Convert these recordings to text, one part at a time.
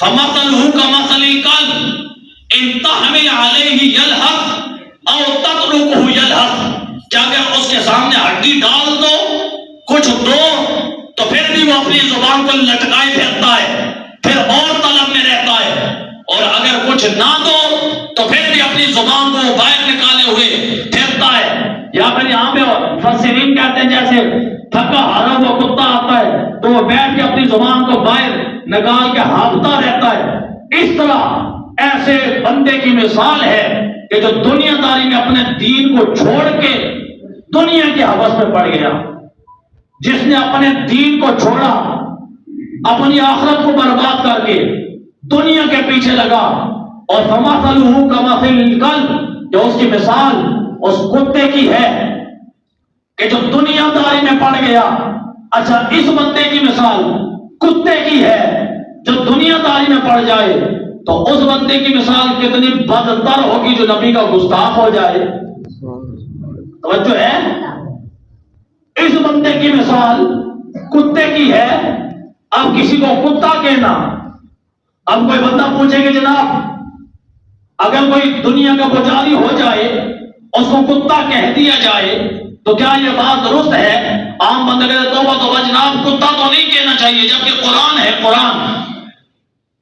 فمثلہ کمثل الکلب ان تحمل علیہ یلہث او تترکہ یلہث، کہ اگر اس کے سامنے ہڈی ڈال دو، کچھ دو، تو پھر بھی وہ اپنی زبان کو لٹکائے پھرتا ہے، پھر اور طلب میں رہتا ہے، اور اگر کچھ نہ دو تو پھر بھی اپنی زبان کو باہر نکالے ہوئے پھرتا ہے۔ یا پھر یہاں پہ مفسرین کہتے ہیں جیسے تھکا ہارا ہوا کتا آتا ہے تو وہ بیٹھ کے اپنی زبان کو باہر نکال کے ہانپتا رہتا ہے، اس طرح ایسے بندے کی مثال ہے کہ جو دنیا داری میں اپنے دین کو چھوڑ کے دنیا کی ہوس میں پڑ گیا، جس نے اپنے دین کو چھوڑا، اپنی آخرت کو برباد کر کے دنیا کے پیچھے لگا، اور فمثلہ کمثل الکلب، جو اس کی مثال اس کتے کی ہے کہ جو دنیا داری میں پڑ گیا۔ اچھا، اس بندے کی مثال کتے کی ہے جو دنیا داری میں پڑ جائے، تو اس بندے کی مثال کتنی بدتر ہوگی جو نبی کا گستاخ ہو جائے۔ توجہ ہے؟ اس بندے کی مثال کتے کی ہے۔ اب کسی کو کتا کہنا، اب کوئی بندہ پوچھے کہ جناب اگر کوئی دنیا کا پجاری ہو جائے اس کو کتا کہہ دیا جائے تو کیا یہ بات درست ہے؟ عام بندہ کہتے توبہ توبہ جناب، کتا تو نہیں کہنا چاہیے، جبکہ قرآن ہے، قرآن،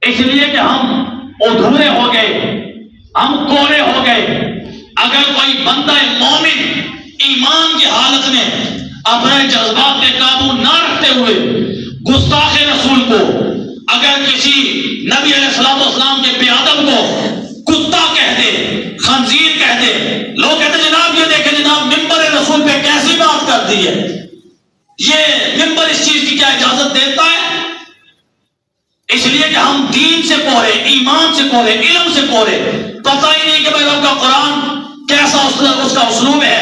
اس لیے کہ ہم ادھورے ہو گئے، ہم کورے ہو گئے۔ اگر کوئی بندہ مومن ایمان کی حالت میں اپنے جذبات پہ قابو نہ رکھتے ہوئے گستاخ رسول کو، اگر کسی نبی علیہ السلام کے بے ادب کو کتا کہہ دے، خنزیر کہہ دے، لوگ کہتے ہیں جناب یہ دیکھیں جناب ممبر رسول پہ کیسی بات کر دی ہے، یہ ممبر اس چیز کی کیا اجازت دیتا ہے؟ اس لیے کہ ہم دین سے کورے، ایمان سے کورے، علم سے کورے، پتہ ہی نہیں کہ بھائی رب کا قرآن کیسا اس کا اسلوب ہے۔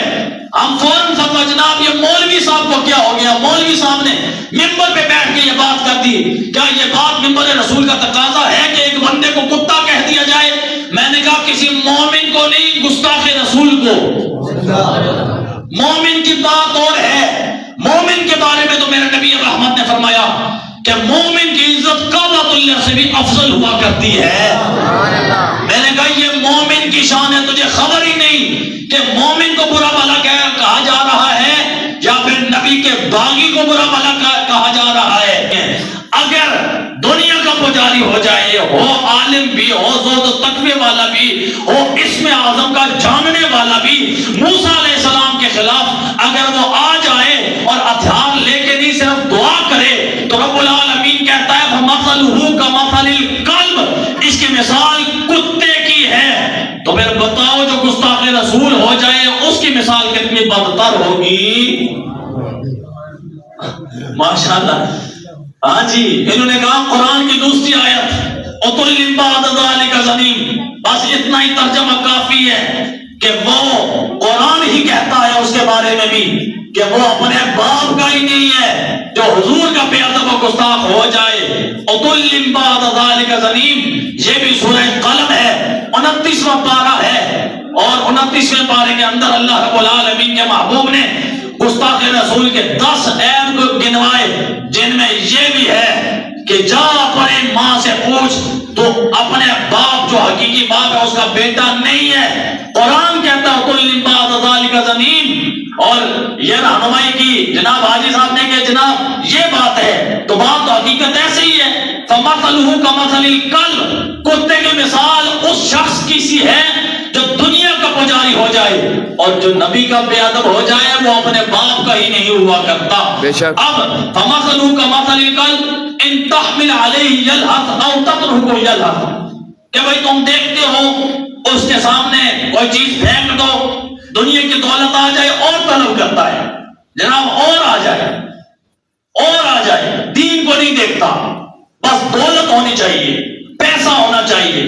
ہم فوراً فتویٰ، جناب یہ مولوی صاحب کو کیا ہو گیا، مولوی صاحب نے ممبر پہ بیٹھ کے یہ بات کر دی، کیا یہ بات ممبر رسول کا تقاضا ہے کہ ایک بندے کو کتا کہہ دیا جائے؟ میں نے کہا کسی مومن کو نہیں، گستاخ رسول کو۔ مومن کی بات اور ہے، مومن کے بارے میں تو میرے نبی رحمت نے فرمایا کہ مومن کی عزت کعبۃ اللہ سے بھی افضل ہوا کرتی ہے۔ میں نے کہا یہ مومن کی شان ہے، تجھے خبر ہی نہیں کہ مومن کو برا بھلا کہا جا رہا ہے یا پھر نبی کے باغی کو برا بھلا کہا جا رہا ہے۔ اگر دنیا کا پجاری ہو جائے، ہو عالم بھی، ہو زہد و تقوی والا بھی، ہو اسم اعظم کا جاننے والا بھی، موسیٰ علیہ السلام کے خلاف اگر وہ آ جائے اور ہتھیار لے کے نہیں صرف دعا کرے تو رب العالمین کہتا ہے فمثلہ کمثل الکلب، اس کی مثال کتے کی ہے۔ تو پھر بتاؤ جو گستاخ رسول ہو جائے اس کی مثال کتنی بدتر ہوگی؟ ماشاءاللہ۔ ہاں جی، انہوں نے کہا قرآن کی دوسری آیت عُتُلٍّ بَعْدَ ذَلِكَ زَنِيمٍ، بس اتنا ہی ترجمہ کافی ہے کہ وہ قرآن ہی کہتا ہے اس کے بارے میں بھی کہ وہ اپنے باپ کا ہی نہیں ہے جو حضور کا بے ادب و گستاخ ہو جائے۔ عُتُلٍّ بَعْدَ ذَلِكَ زَنِيمٍ، یہ بھی سورہ قلم ہے، 29واں پارہ ہے، اور 29ویں پارے کے اندر اللہ رب العالمین کے محبوب نے گستاخ رسول کے 10 عیب کو گنوائے، جن میں یہ بھی ہے کہ جا اپنے ماں سے پوچھ، تو اپنے باپ جو حقیقی باپ ہے اس کا بیٹا نہیں ہے۔ قرآن کہتا ہے قُلْ بَعْدَ ذَلِكَ زَنِيمٍ، اور یہ رہنمائی کی جناب حاجی صاحب نے کہ جناب یہ بات ہے، تو بات تو حقیقت ایسے ہی ہے۔ فَمَثَلُهُ كَمَثَلِ الْكَلْبِ، کتے کی مثال اس شخص کی سی ہے جو دنیا کا پجاری ہو جائے، اور جو نبی کا بے ادب ہو جائے وہ اپنے باپ کا ہی نہیں ہوا کرتا۔ اب فَمَثَلُهُ كَمَثَلِ الْكَلْبِ إِن تَحْمِلْ عَلَيْهِ يَلْهَثْ أَوْ تَتْرُكْهُ يَلْهَث، کہ بھائی تم دیکھتے ہو اس کے سامنے کوئی چیز پھینک دو، دنیا کی دولت آ جائے اور طلب کرتا ہے، جناب اور آ جائے، اور آ جائے، دین کو نہیں دیکھتا، بس دولت ہونی چاہیے، پیسہ ہونا چاہیے۔